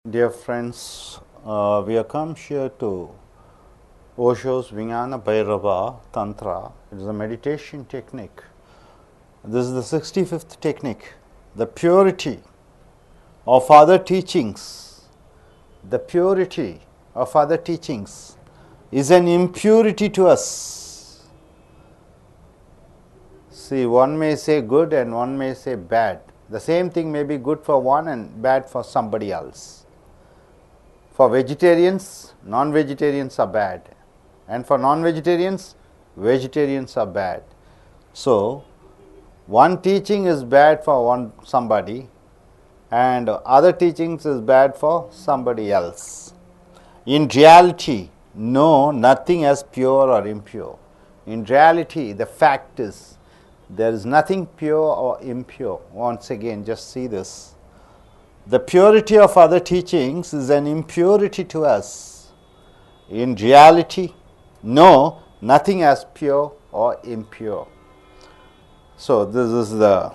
Dear friends, we have come here to Osho's Vijnana Bhairava Tantra. It is a meditation technique. This is the 65th technique. The purity of other teachings, the purity of other teachings is an impurity to us. See, one may say good and one may say bad. The same thing may be good for one and bad for somebody else. For vegetarians, non-vegetarians are bad, and for non-vegetarians, vegetarians are bad. So, one teaching is bad for somebody and other teachings is bad for somebody else. In reality, no, nothing as pure or impure. In reality, the fact is there is nothing pure or impure. Once again, just see this. The purity of other teachings is an impurity to us. In reality, no, nothing as pure or impure. So, this is the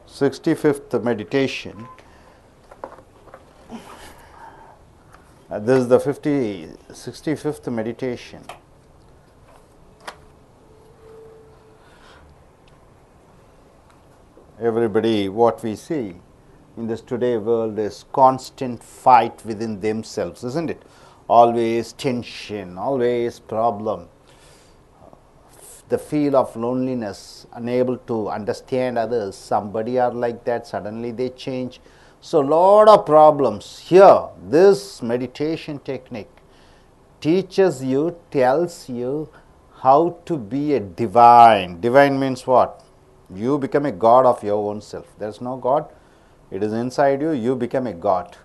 65th meditation. This is the 65th meditation. Everybody, what we see in this today world is constant fight within themselves, isn't it? Always tension, always problem, the feel of loneliness, unable to understand others. Somebody are like that, suddenly they change. So, lot of problems. Here, this meditation technique teaches you, tells you how to be a divine. Divine means what? You become a god of your own self. There is no God. It is inside you, you become a God.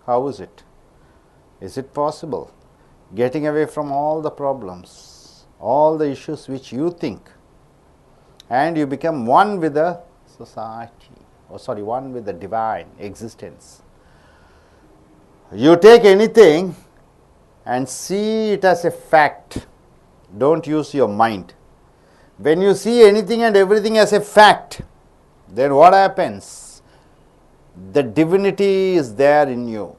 How is it? Is it possible? Getting away from all the problems, all the issues which you think, and you become one with the society, one with the divine existence. You take anything and see it as a fact. Don't use your mind. When you see anything and everything as a fact, then what happens? The divinity is there in you.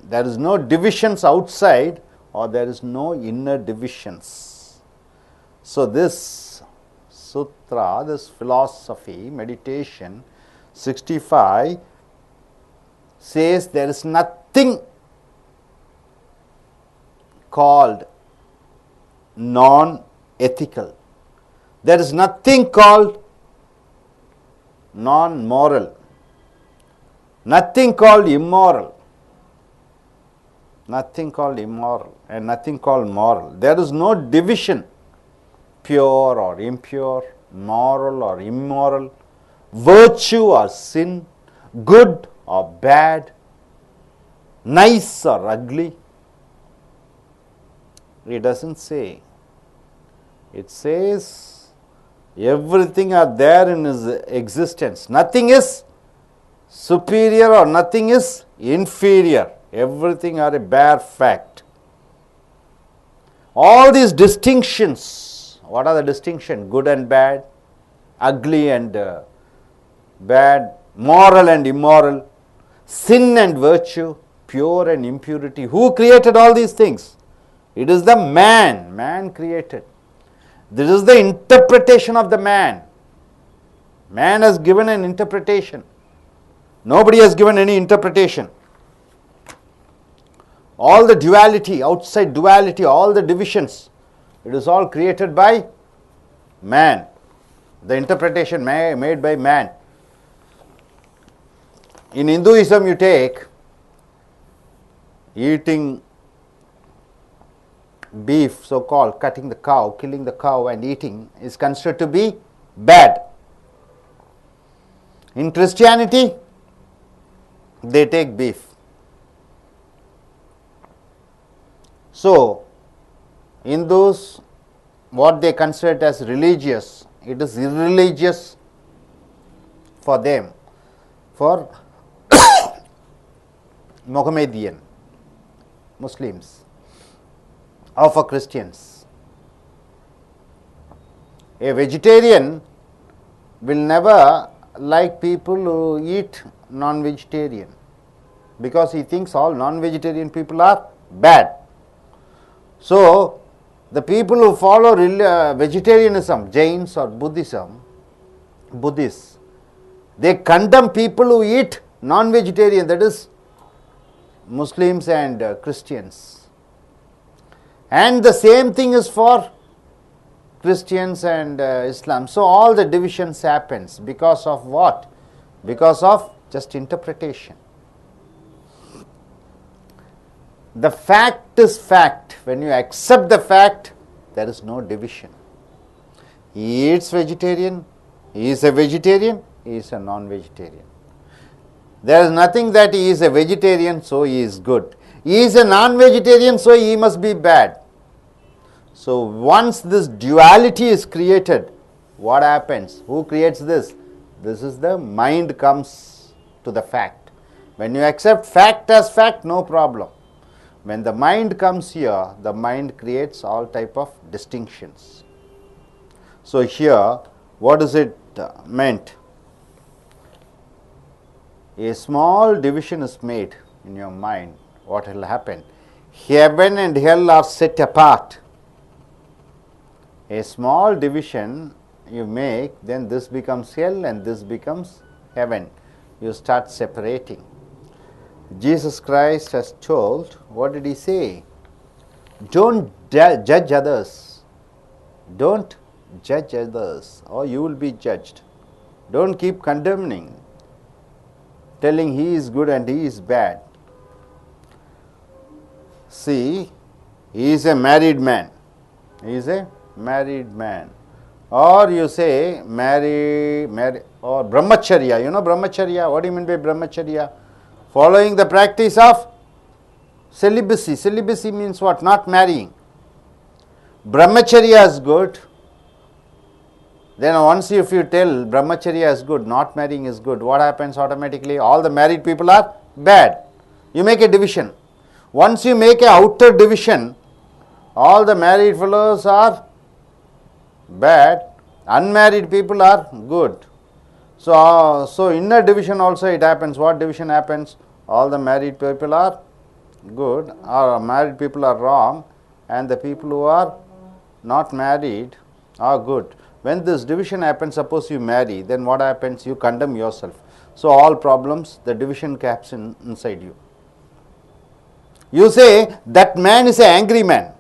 There is no divisions outside, or there is no inner divisions. So, this sutra, this philosophy, meditation 65 says there is nothing called non-ethical. There is nothing called non-moral. Nothing called immoral, nothing called immoral and nothing called moral. There is no division, pure or impure, moral or immoral, virtue or sin, good or bad, nice or ugly. It doesn't say. It says everything are there in his existence. Nothing is superior or nothing is inferior. Everything are a bare fact. All these distinctions, what are the distinctions? Good and bad, ugly and bad, moral and immoral, sin and virtue, pure and impurity. Who created all these things? It is the man. Man created. This is the interpretation of the man. Man has given an interpretation. Nobody has given any interpretation. All the duality, outside duality, all the divisions, it is all created by man. The interpretation made by man. In Hinduism, you take eating beef, so called, cutting the cow, killing the cow and eating is considered to be bad. In Christianity, they take beef. So, Hindus, what they consider as religious, it is irreligious for them. For Mohammedan Muslims or for Christians, a vegetarian will never like people who eat non-vegetarian. because he thinks all non-vegetarian people are bad. So, the people who follow vegetarianism, Jains or Buddhists, they condemn people who eat non-vegetarian, that is Muslims and Christians. And the same thing is for Christians and Islam. So, all the divisions happens because of what? Because of just interpretation. The fact is fact. When you accept the fact, there is no division. He eats vegetarian, he is a vegetarian, he is a non-vegetarian. There is nothing that he is a vegetarian, so he is good. He is a non-vegetarian, so he must be bad. So, once this duality is created, what happens? Who creates this? This is the mind comes to the fact. When you accept fact as fact, no problem. When the mind comes here, the mind creates all type of distinctions. So, here what is it meant? A small division is made in your mind. What will happen? Heaven and hell are set apart. A small division you make, then this becomes hell and this becomes heaven. You start separating. Jesus Christ has told, what did he say? Don't judge others. Don't judge others or you will be judged. Don't keep condemning, telling he is good and he is bad. See, he is a married man. He is a married man. Or you say marry or brahmacharya. You know brahmacharya? What do you mean by brahmacharya? Following the practice of celibacy. Celibacy means what? Not marrying. Brahmacharya is good. Then once if you tell brahmacharya is good, not marrying is good, what happens automatically? All the married people are bad. You make a division. Once you make a outer division, all the married fellows are bad, unmarried people are good. So inner division also it happens. What division happens? All the married people are good, or married people are wrong, and the people who are not married are good. When this division happens, suppose you marry, then what happens? You condemn yourself. So all problems, the division caps inside you. You say that man is an angry man.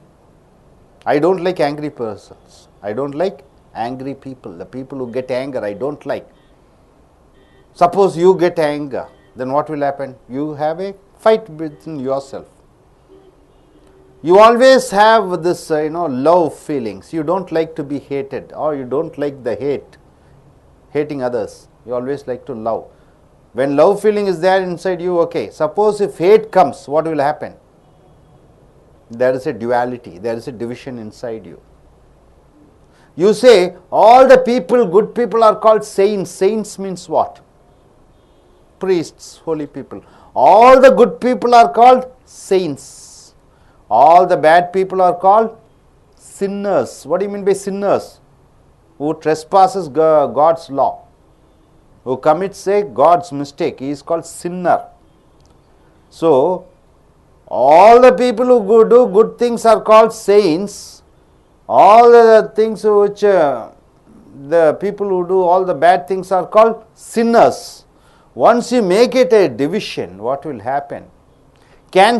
I don't like angry persons. I don't like angry people. The people who get anger, I don't like. Suppose you get anger, then what will happen? You have a fight within yourself. You always have this, love feelings. You don't like to be hated, or you don't like the hating others. You always like to love. When love feeling is there inside you, okay. Suppose if hate comes, what will happen? There is a duality. There is a division inside you. You say all the people, good people are called saints. Saints means what? Priests, holy people. All the good people are called saints. All the bad people are called sinners. What do you mean by sinners? Who trespasses God's law, who commits a God's mistake, he is called sinner. So, all the people who do good things are called saints. All the things which the people who do all the bad things are called sinners. Once you make it a division, what will happen?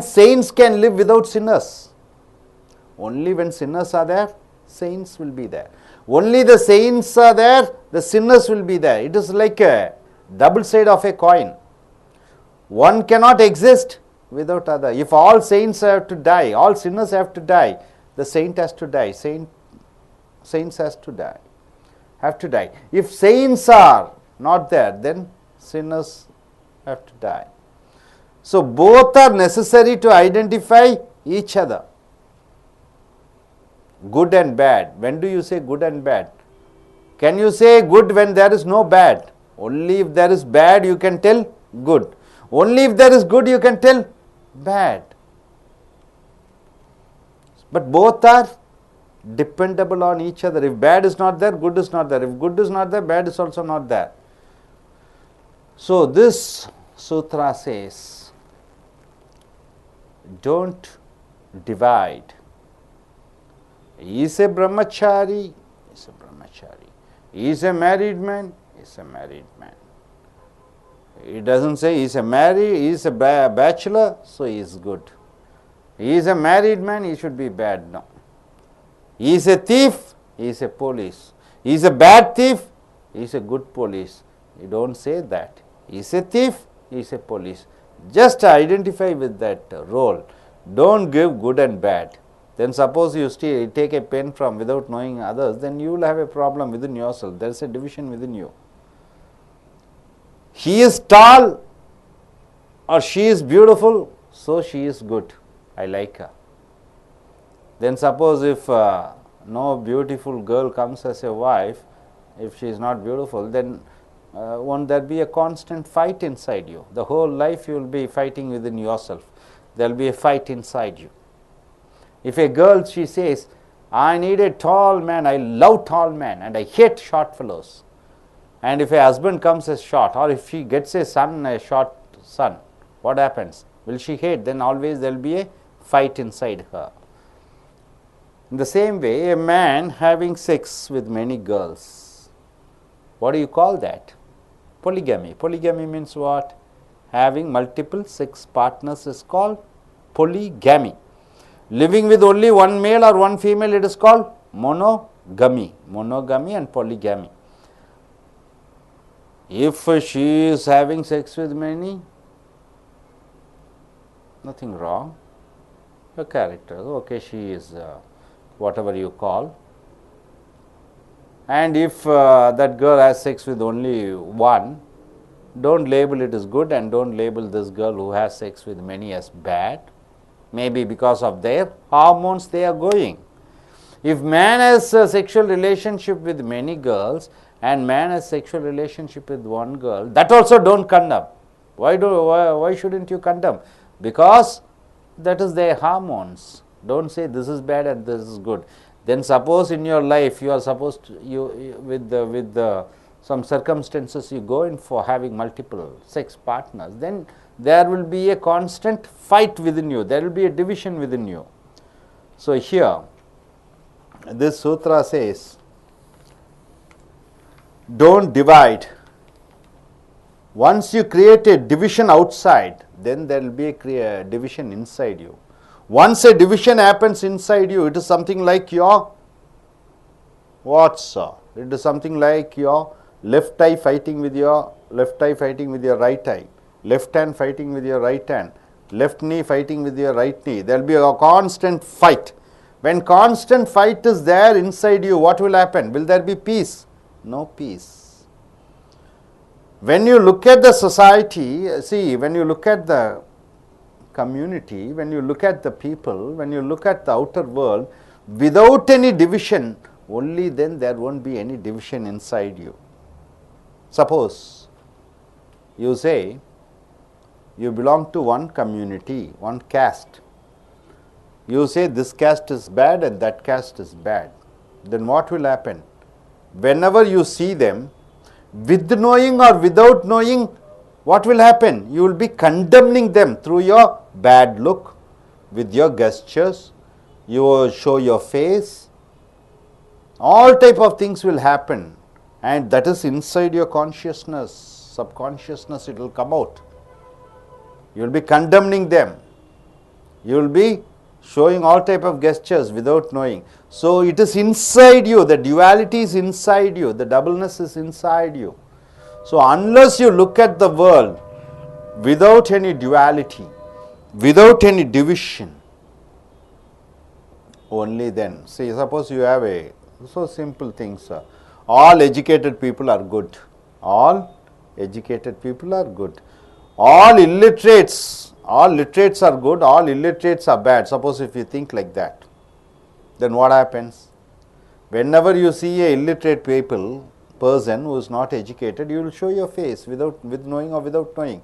Saints can live without sinners? Only when sinners are there, saints will be there. Only the saints are there, the sinners will be there. It is like a double side of a coin. One cannot exist without other. If all saints have to die, all sinners have to die, the saint has to die. Saints has to die. Have to die. If saints are not there, then sinners have to die. So both are necessary to identify each other. Good and bad. When do you say good and bad? Can you say good when there is no bad? Only if there is bad you can tell good. Only if there is good you can tell bad. But both are dependable on each other. If bad is not there, good is not there. If good is not there, bad is also not there. So this sutra says, don't divide. He is a brahmachari, he is a brahmachari. He is a married man, he is a married man. It doesn't say he is a bachelor, so he is good. He is a married man, he should be bad. No. He is a thief, he is a police. He is a bad thief, he is a good police. You don't say that. He is a thief, he is a police. Just identify with that role. Don't give good and bad. Then suppose you still take a pen from without knowing others, then you will have a problem within yourself. There is a division within you. He is tall or she is beautiful, so she is good. I like her. Then suppose if no beautiful girl comes as a wife, if she is not beautiful, then won't there be a constant fight inside you? The whole life you will be fighting within yourself. There will be a fight inside you. If a girl, she says, I need a tall man, I love tall men and I hate short fellows. And if a husband comes as short, or if she gets a short son, what happens? Will she hate? Then always there will be a fight inside her. In the same way, a man having sex with many girls, what do you call that? Polygamy. Polygamy means what? Having multiple sex partners is called polygamy. Living with only one male or one female, it is called monogamy. Monogamy and polygamy. If she is having sex with many, nothing wrong. Her character, okay, she is whatever you call. And if that girl has sex with only one, don't label it as good and don't label this girl who has sex with many as bad. Maybe because of their hormones they are going. If man has a sexual relationship with many girls and man has sexual relationship with one girl, that also don't condemn. Why shouldn't you condemn? Because that is their hormones. Don't say this is bad and this is good. Then suppose in your life you are supposed to, with some circumstances you go in for having multiple sex partners, then there will be a constant fight within you. There will be a division within you. So here this sutra says, don't divide. Once you create a division outside, then there will be a division inside you. Once a division happens inside you, it is something like your what, sir? It is something like your left eye fighting with your right eye, left hand fighting with your right hand, left knee fighting with your right knee. There will be a constant fight. When constant fight is there inside you, what will happen? Will there be peace? No peace. When you look at the society, see, when you look at the community, when you look at the people, when you look at the outer world, without any division, only then there won't be any division inside you. Suppose you say you belong to one community, one caste. You say this caste is bad and that caste is bad. Then what will happen? Whenever you see them, with knowing or without knowing, what will happen? You will be condemning them through your bad look, with your gestures, you will show your face. All type of things will happen, and that is inside your consciousness, subconsciousness, it will come out. You will be condemning them. You will be showing all type of gestures without knowing. So it is inside you, the duality is inside you, the doubleness is inside you. So unless you look at the world without any duality, without any division, only then, see, suppose you have a so simple thing, sir. All educated people are good. All educated people are good. All illiterates are good, all illiterates are bad. Suppose if you think like that, then what happens? Whenever you see a illiterate person who is not educated, you will show your face with knowing or without knowing.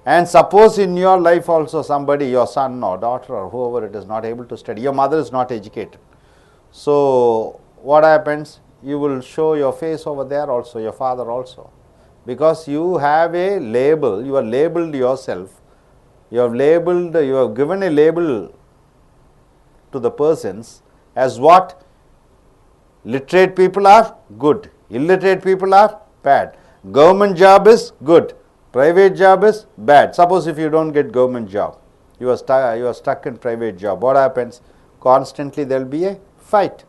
And suppose in your life also somebody, your son or daughter or whoever it is, not able to study, your mother is not educated. So what happens? You will show your face over there also, your father also. Because you have a label, you are labeled yourself. You have labeled, you have given a label to the persons as what? Literate people are good, illiterate people are bad. Government job is good, private job is bad. Suppose if you don't get government job, you are stuck in private job. What happens? Constantly there will be a fight.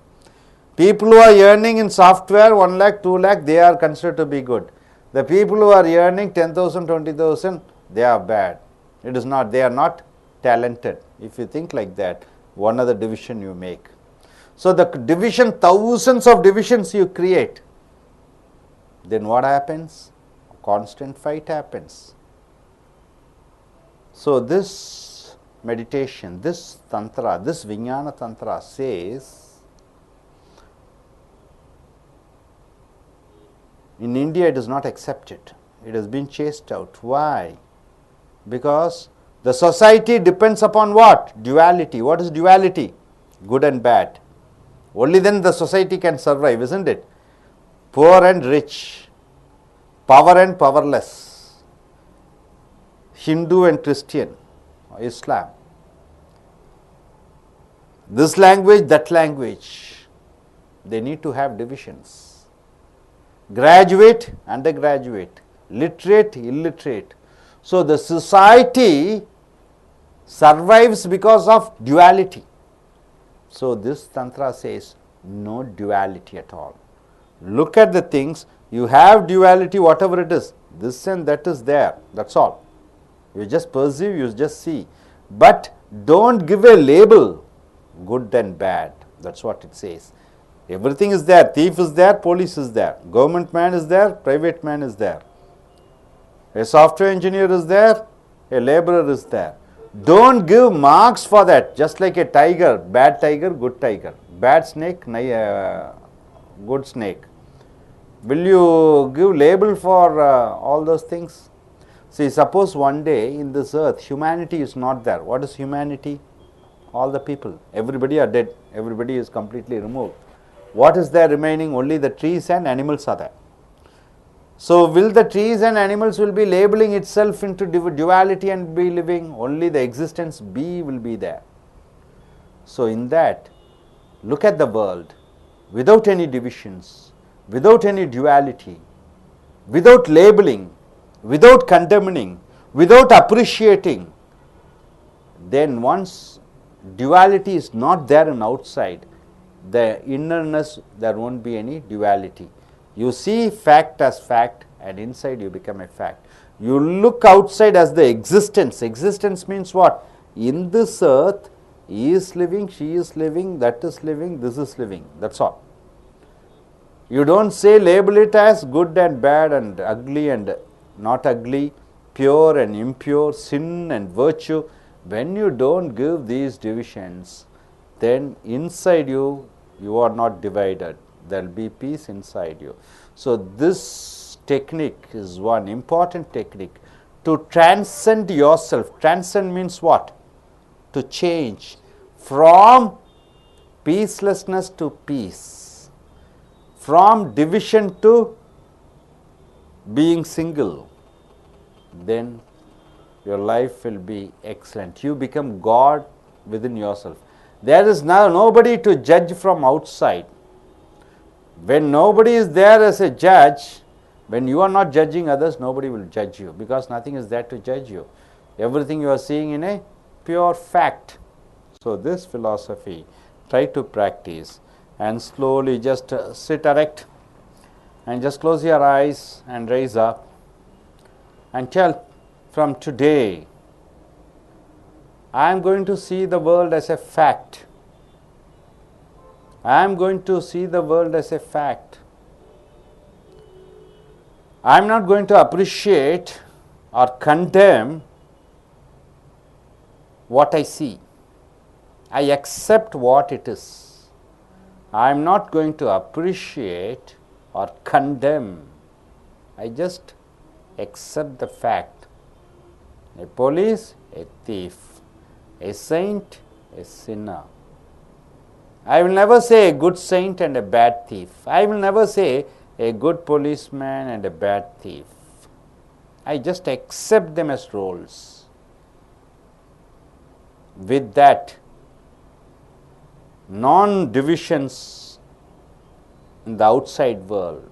People who are earning in software 1 lakh, 2 lakh, they are considered to be good. The people who are earning 10,000, 20,000, they are bad. It is not, they are not talented. If you think like that, one other division you make. So the division, thousands of divisions you create. Then what happens? Constant fight happens. So this meditation, this tantra, this Vijnana tantra says, in India it is not accepted. It has been chased out. Why? Because the society depends upon what? Duality. What is duality? Good and bad. Only then the society can survive, isn't it? Poor and rich, power and powerless, Hindu and Christian, Islam, this language, that language, they need to have divisions. Graduate, undergraduate, literate, illiterate. So the society survives because of duality. So this tantra says no duality at all. Look at the things, you have duality, whatever it is, this and that is there, that's all. You just perceive, you just see. But don't give a label, good and bad, that's what it says. Everything is there, thief is there, police is there, government man is there, private man is there. A software engineer is there, a laborer is there. Don't give marks for that, just like a tiger, bad tiger, good tiger, bad snake, good snake. Will you give label for all those things? See, suppose one day in this earth, humanity is not there. What is humanity? All the people, everybody are dead, everybody is completely removed. What is there remaining? Only the trees and animals are there. So will the trees and animals will be labeling itself into duality and be living? Only the existence be will be there. So in that, look at the world without any divisions, without any duality, without labeling, without condemning, without appreciating. Then once duality is not there in outside, the innerness, there won't be any duality. You see fact as fact and inside you become a fact. You look outside as the existence. Existence means what? In this earth, he is living, she is living, that is living, this is living. That's all. You don't say label it as good and bad and ugly and not ugly, pure and impure, sin and virtue. When you don't give these divisions, then inside you, you are not divided. There will be peace inside you. So this technique is one important technique to transcend yourself. Transcend means what? To change from peacelessness to peace, from division to being single. Then your life will be excellent. You become God within yourself. There is now nobody to judge from outside. When nobody is there as a judge, when you are not judging others, nobody will judge you, because nothing is there to judge you. Everything you are seeing in a pure fact. So this philosophy, try to practice and slowly just sit erect and just close your eyes and raise up and tell, from today, I am going to see the world as a fact. I am going to see the world as a fact. I am not going to appreciate or condemn what I see. I accept what it is. I am not going to appreciate or condemn. I just accept the fact. A police, a thief. A saint, a sinner. I will never say a good saint and a bad thief. I will never say a good policeman and a bad thief. I just accept them as roles. with that non-divisions in the outside world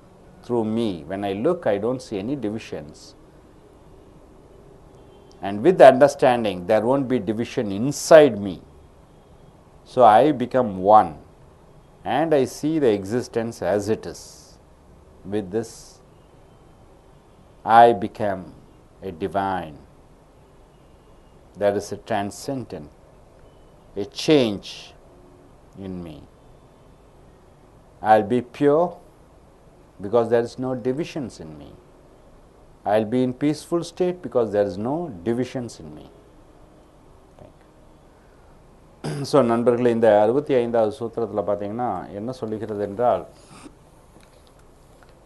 through me. When I look, I don't see any divisions. And with the understanding, there won't be division inside me. So I become one and I see the existence as it is. With this, I become a divine. There is a transcendent, a change in me. I'll be pure because there is no divisions in me. I'll be in peaceful state because there is no divisions in me. So நண்பர்களே, இந்த 65வது சூத்திரத்தில் பார்த்தீங்கன்னா என்ன சொல்லுகிறது என்றால்,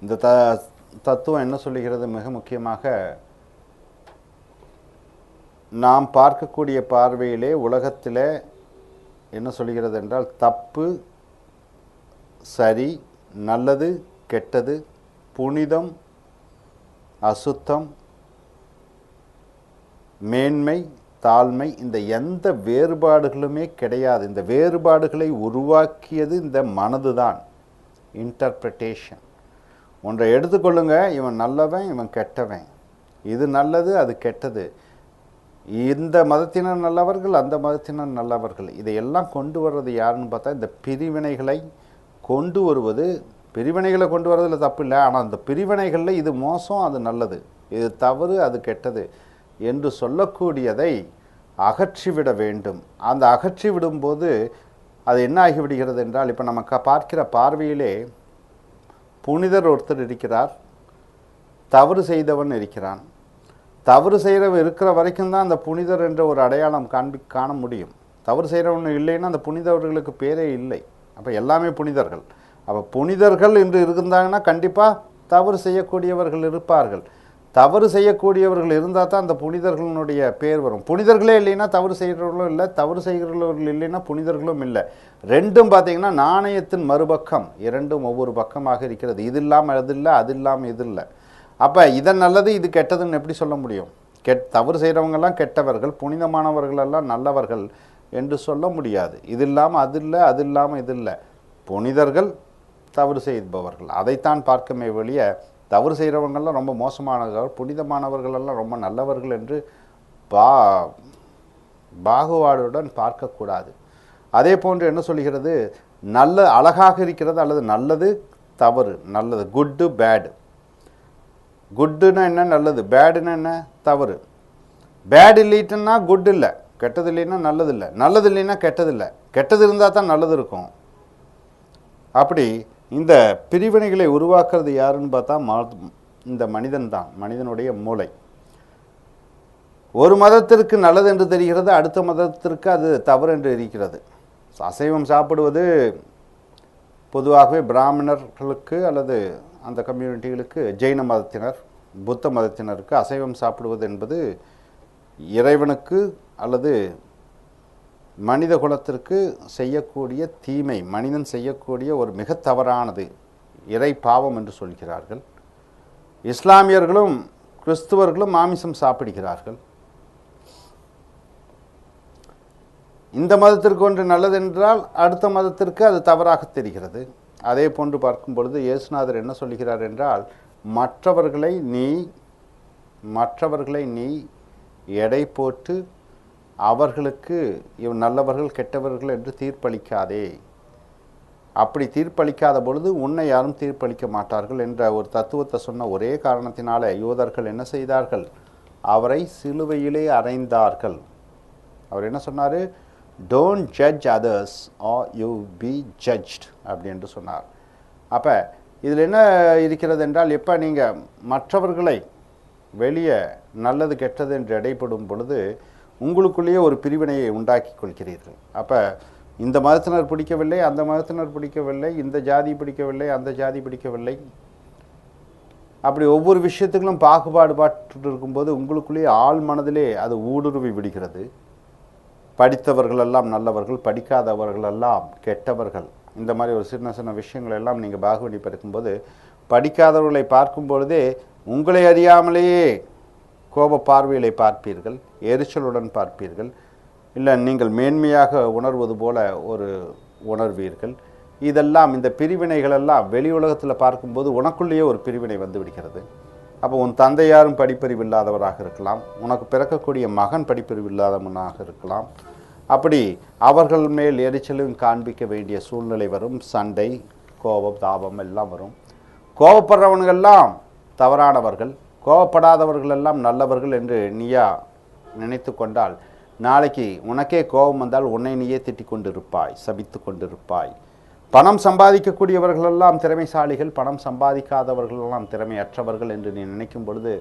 இந்த தத்துவம் என்ன சொல்லுகிறது, மிக முக்கியமாக நாம் பார்க்கக்கூடிய பார்வையிலே உலகத்தில் என்ன சொல்லுகிறது என்றால், தப்பு, சரி, நல்லது, கெட்டது, புனிதம், அசுத்தம், மேன்மை, தாழ்மை, இந்த எந்த வேறுபாடுகளுமே கிடையாது. இந்த வேறுபாடுகளை உருவாக்கியது இந்த மனது தான். இன்டர்பிரட்டேஷன். ஒன்றை எடுத்துக்கொள்ளுங்க, இவன் நல்லவன், இவன் கெட்டவன், இது நல்லது, அது கெட்டது, இந்த மதத்தினர் நல்லவர்கள், அந்த மதத்தினர் நல்லவர்கள், இதையெல்லாம் கொண்டு வர்றது யாருன்னு பார்த்தா இந்த பிரிவினைகளை கொண்டு வருவது. பிரிவினைகளை கொண்டு வரதில் தப்பு இல்லை, ஆனால் அந்த பிரிவினைகளில் இது மோசம், அது நல்லது, இது தவறு, அது கெட்டது என்று சொல்லக்கூடியதை அகற்றிவிட வேண்டும். அந்த அகற்றி விடும்போது அது என்ன ஆகிவிடுகிறது என்றால், இப்போ நமக்கு பார்க்கிற பார்வையிலே புனிதர் ஒருத்தர் இருக்கிறார், தவறு செய்தவன் இருக்கிறான். தவறு செய்கிறவன் இருக்கிற வரைக்கும் தான் அந்த புனிதர் என்ற ஒரு அடையாளம் காண முடியும். தவறு செய்கிறவன் இல்லைன்னா அந்த புனிதவர்களுக்கு பேரே இல்லை. அப்போ எல்லாமே புனிதர்கள். அப்போ புனிதர்கள் என்று இருந்தாங்கன்னா கண்டிப்பாக தவறு செய்யக்கூடியவர்கள் இருப்பார்கள். தவறு செய்யக்கூடியவர்கள் இருந்தால் தான் அந்த புனிதர்களுடைய பேர் வரும். புனிதர்களே இல்லைன்னா தவறு செய்கிறவர்களும் இல்லை, தவறு செய்கிறவர்கள் இல்லைன்னா புனிதர்களும் இல்லை. ரெண்டும் பார்த்தீங்கன்னா நாணயத்தின் மறுபக்கம், இரண்டும் ஒவ்வொரு பக்கமாக இருக்கிறது. இது இல்லாமல் அது இல்லை, அது இல்லாமல் இது இல்லை. அப்போ இதை நல்லது, இது கெட்டதுன்னு எப்படி சொல்ல முடியும்? தவறு செய்கிறவங்கெல்லாம் கெட்டவர்கள், புனிதமானவர்களெல்லாம் நல்லவர்கள் என்று சொல்ல முடியாது. இது இல்லாமல் அது இல்லை, அது இல்லாமல் இது இல்லை. புனிதர்கள், தவறு செய்பவர்கள், அதைத்தான் பார்க்கமே வெளிய தவறு செய்கிறவங்கள்லாம் ரொம்ப மோசமானவர்கள், புனிதமானவர்களெல்லாம் ரொம்ப நல்லவர்கள் என்று பாகுபாடுடன் பார்க்கக்கூடாது. அதே போன்று என்ன சொல்கிறது, நல்ல அழகாக இருக்கிறது அல்லது நல்லது, தவறு, நல்லது, குட்டு, பேடு. குட்டுன்னா என்ன, நல்லது, பேடுன்னா என்ன, தவறு. பேடு இல்லைட்டுன்னா குட் இல்லை, கெட்டது இல்லைன்னா நல்லது இல்லை, நல்லது இல்லைன்னா கெட்டது இல்லை, கெட்டது இருந்தால் தான் நல்லது இருக்கும். அப்படி இந்த பிரிவினைகளை உருவாக்குறது யாருன்னு பார்த்தா இந்த மனிதன் தான், மனிதனுடைய மூளை. ஒரு மதத்திற்கு நல்லது என்று தெரிகிறது, அடுத்த மதத்திற்கு அது தவறு என்று இருக்கிறது. அசைவம் சாப்பிடுவது பொதுவாகவே பிராமணர்களுக்கு அல்லது அந்த கம்யூனிட்டிகளுக்கு, ஜெயின மதத்தினர், புத்த மதத்தினருக்கு அசைவம் சாப்பிடுவது என்பது இறைவனுக்கு அல்லது மனித குலத்திற்கு செய்யக்கூடிய தீமை, மனிதன் செய்யக்கூடிய ஒரு மிக தவறானது, இறை பாவம் என்று சொல்கிறார்கள். இஸ்லாமியர்களும் கிறிஸ்துவர்களும் மாமிசம் சாப்பிடுகிறார்கள். இந்த மதத்திற்கு ஒன்று நல்லது என்றால் அடுத்த மதத்திற்கு அது தவறாக தெரிகிறது. அதே போன்று பார்க்கும் பொழுது இயேசுநாதர் என்ன சொல்கிறார் என்றால், மற்றவர்களை நீ எடை போட்டு அவர்களுக்கு இவன் நல்லவர்கள் கெட்டவர்கள் என்று தீர்ப்பளிக்காதே. அப்படி தீர்ப்பளிக்காத பொழுது உன்னை யாரும் தீர்ப்பளிக்க மாட்டார்கள் என்ற ஒரு தத்துவத்தை சொன்ன ஒரே காரணத்தினால யூதர்கள் என்ன செய்தார்கள், அவரை சிலுவையிலே அறைந்தார்கள். அவர் என்ன சொன்னார், don't judge others or you be judged அப்படி என்று சொன்னார். அப்போ இதில் என்ன இருக்கிறது என்றால், எப்போ நீங்கள் மற்றவர்களை வெளியே நல்லது கெட்டது என்று எடைப்படும் பொழுது உங்களுக்குள்ளேயே ஒரு பிரிவினையை உண்டாக்கி கொள்கிறீர்கள். அப்போ இந்த மதத்தினர் பிடிக்கவில்லை, அந்த மதத்தினர் பிடிக்கவில்லை, இந்த ஜாதி பிடிக்கவில்லை, அந்த ஜாதி பிடிக்கவில்லை, அப்படி ஒவ்வொரு விஷயத்துக்கும் பாட்டு இருக்கும்போது உங்களுக்குள்ளேயே ஆள் மனதிலே அது ஊடுருவி விடுகிறது. படித்தவர்களெல்லாம் நல்லவர்கள், படிக்காதவர்களெல்லாம் கெட்டவர்கள், இந்த மாதிரி ஒரு சின்ன சின்ன விஷயங்கள் எல்லாம் நீங்கள் பாகுபலி பார்க்கும்போது படிக்காதவர்களை பார்க்கும் பொழுதே உங்களை அறியாமலேயே கோப பார்வைகளை பார்ப்பீர்கள், எரிச்சலுடன் பார்ப்பீர்கள். இல்லை நீங்கள் மேன்மையாக உணர்வது போல ஒரு உணர்வீர்கள். இதெல்லாம் இந்த பிரிவினைகளெல்லாம் வெளி உலகத்தில் பார்க்கும்போது உனக்குள்ளேயே ஒரு பிரிவினை வந்து விடுகிறது. அப்போ உன் தந்தையாரும் படிப்பறிவு இல்லாதவராக இருக்கலாம், உனக்கு பிறக்கக்கூடிய மகன் படிப்பறிவு இல்லாதவனாக இருக்கலாம். அப்படி அவர்கள் மேல் எரிச்சலும் காண்பிக்க வேண்டிய சூழ்நிலை வரும். சண்டை, கோபம், தாபம் எல்லாம் வரும். கோபப்படுறவனுங்கெல்லாம் தவறானவர்கள், கோபப்படாதவர்கள் எல்லாம் நல்லவர்கள் என்று நீயா நினைத்து கொண்டால் நாளைக்கு உனக்கே கோபம் வந்தால் உன்னை நீயே திட்டிக் கொண்டிருப்பாய், சபித்து கொண்டிருப்பாய். பணம் சம்பாதிக்கக்கூடியவர்களெல்லாம் திறமைசாலிகள், பணம் சம்பாதிக்காதவர்களெல்லாம் திறமையற்றவர்கள் என்று நீ நினைக்கும் பொழுது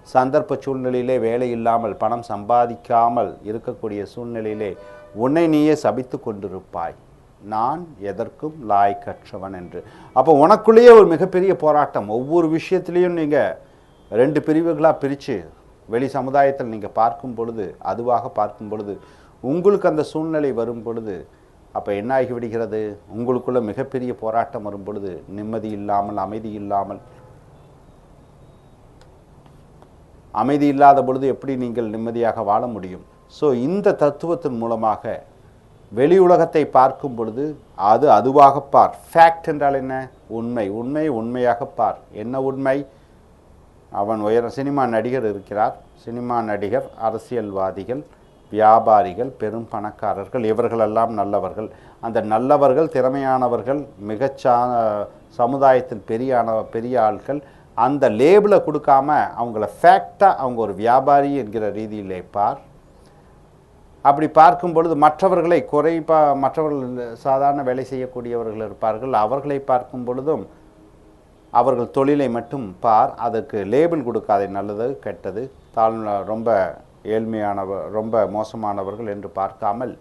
சந்தர்ப்ப சூழ்நிலையிலே வேலை இல்லாமல் பணம் சம்பாதிக்காமல் இருக்கக்கூடிய சூழ்நிலையிலே உன்னை நீயே சபித்து கொண்டிருப்பாய், நான் எதற்கும் லாய்க்கற்றவன் என்று. அப்போ உனக்குள்ளேயே ஒரு மிகப்பெரிய போராட்டம். ஒவ்வொரு விஷயத்துலேயும் நீங்கள் 2 பிரிவுகளாக பிரித்து வெளி சமுதாயத்தில் நீங்கள் பார்க்கும் பொழுது, அதுவாக பார்க்கும் பொழுது உங்களுக்கு அந்த சூழ்நிலை வரும் பொழுது அப்போ என்ன ஆகிவிடுகிறது? உங்களுக்குள்ள மிகப்பெரிய போராட்டம் வரும் பொழுது நிம்மதி இல்லாமல், அமைதி இல்லாத பொழுது எப்படி நீங்கள் நிம்மதியாக வாழ முடியும்? ஸோ இந்த தத்துவத்தின் மூலமாக வெளி உலகத்தை பார்க்கும் பொழுது அது அதுவாக பார். ஃபேக்ட் என்றால் என்ன? உண்மை. உண்மையாக பார். என்ன உண்மை? அவன் சினிமா நடிகர் இருக்கிறார், சினிமா நடிகர், அரசியல்வாதிகள், வியாபாரிகள், பெரும் பணக்காரர்கள், இவர்களெல்லாம் நல்லவர்கள். அந்த நல்லவர்கள், திறமையானவர்கள், சமுதாயத்தில் பெரிய ஆட்கள். அந்த லேபிளை கொடுக்காம அவங்கள ஃபேக்டாக அவங்க ஒரு வியாபாரி என்கிற ரீதியிலே பார். அப்படி பார்க்கும் பொழுது மற்றவர்களை மற்றவர்கள் சாதாரண வேலை செய்யக்கூடியவர்கள் இருப்பார்கள், அவர்களை பார்க்கும் பொழுதும் அவர்கள் தொழிலை மட்டும் பார். அதற்கு லேபிள் கொடுக்காதே, நல்லது கெட்டது, ரொம்ப ஏழ்மையானவர், ரொம்ப மோசமானவர்கள் என்று பார்க்காமல்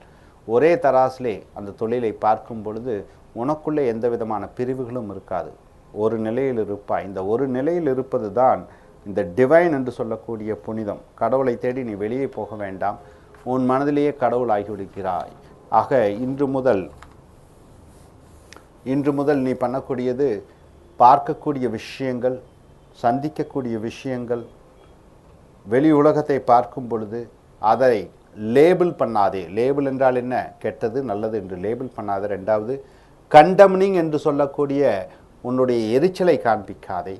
ஒரே தராசிலே அந்த தொழிலை பார்க்கும் பொழுது உனக்குள்ளே எந்த விதமான பிரிவுகளும் இருக்காது. ஒரு நிலையில் இருப்பாய். இந்த ஒரு நிலையில் இருப்பது தான் இந்த டிவைன் என்று சொல்லக்கூடிய புனிதம். கடவுளை தேடி நீ வெளியே போக வேண்டாம், உன் மனதிலேயே கடவுள் ஆகிவிடுகிறாய். ஆக இன்று முதல் நீ பண்ணக்கூடியது பார்க்கக்கூடிய விஷயங்கள், சந்திக்கக்கூடிய விஷயங்கள், வெளி உலகத்தை பார்க்கும் பொழுது அதை லேபிள் பண்ணாதே. லேபிள் என்றால் என்ன? கெட்டது நல்லது என்று லேபிள் பண்ணாதே. 2வது, கண்டம்னிங் என்று சொல்லக்கூடிய உன்னுடைய எரிச்சலை காண்பிக்காதே.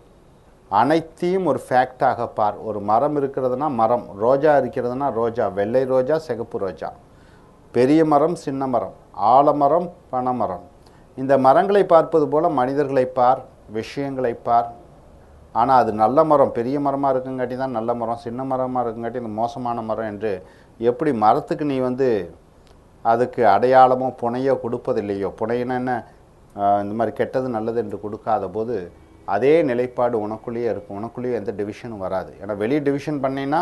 அனைத்தையும் ஒரு ஃபேக்டாக பார். ஒரு மரம் இருக்கிறதுனா மரம், ரோஜா இருக்கிறதுனா ரோஜா, வெள்ளை ரோஜா, சிகப்பு ரோஜா, பெரிய மரம், சின்ன மரம், ஆலமரம், பனைமரம். இந்த மரங்களை பார்ப்பது போல மனிதர்களை பார், விஷயங்களை பார். ஆனால் அது நல்ல மரம், பெரிய மரமாக இருக்குங்காட்டி தான் நல்ல மரம், சின்ன மரமாக இருக்குங்காட்டி இந்த மோசமான மரம் என்று எப்படி மரத்துக்கு நீ அதுக்கு அடையாளமோ புனையோ கொடுப்பதில்லையோ, புனையினா என்ன, இந்த மாதிரி கெட்டது நல்லது என்று கொடுக்காத போது அதே நிலைப்பாடு உனக்குள்ளேயே இருக்கும். உனக்குள்ளேயே எந்த டிவிஷனும் வராது. ஏன்னா வெளியே டிவிஷன் பண்ணினா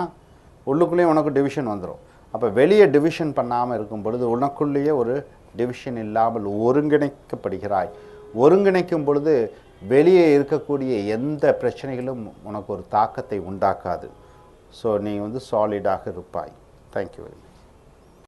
உள்ளுக்குள்ளேயே உனக்கு டிவிஷன் வந்துடும். அப்போ வெளியே டிவிஷன் பண்ணாமல் இருக்கும் பொழுது உனக்குள்ளேயே ஒரு டிவிஷன் இல்லாமல் ஒருங்கிணைக்கப்படுகிறாய். ஒருங்கிணைக்கும் பொழுது வெளியே இருக்கக்கூடிய எந்த பிரச்சனைகளும் உனக்கு ஒரு தாக்கத்தை உண்டாக்காது. ஸோ நீ சாலிடாக இருப்பாய். Thank you very much.